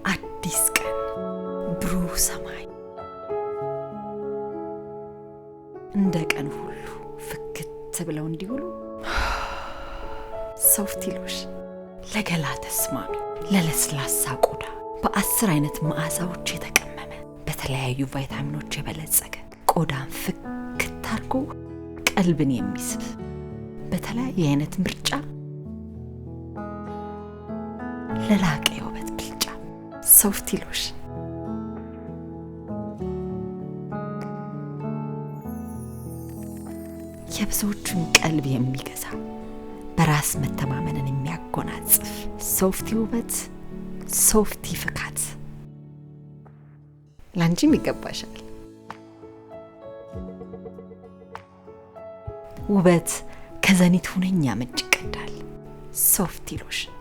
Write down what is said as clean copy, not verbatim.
አዲስ ቀን፣ ብሩህ ሰማይ፣ እንደ ቀን ሁሉ ፍክት ብለው እንዲውሉ ሶፍቲ ሎሽን ለገላ ተስማሚ፣ ለለስላሳ ቆዳ በ10 አይነት መዓዛዎች የተቀመመ በተለያዩ ቫይታሚኖች የበለጸገ ቆዳን ፍክት አድርጎ ቀልብን የሚስብ በተለያየ አይነት ምርጫ ለላቀ የውበት ብልጫ ሶፍቲ ሎሽን። የብዙዎቹን ቀልብ የሚገዛ በራስ መተማመንን የሚያጎናጽፍ ሶፍቲ ውበት፣ ሶፍቲ ፍካት። ላንቺም ይገባሻል። ውበት ከዘኒት ሁነኛ ምንጭ ይቀዳል። ሶፍቲ ሎሽን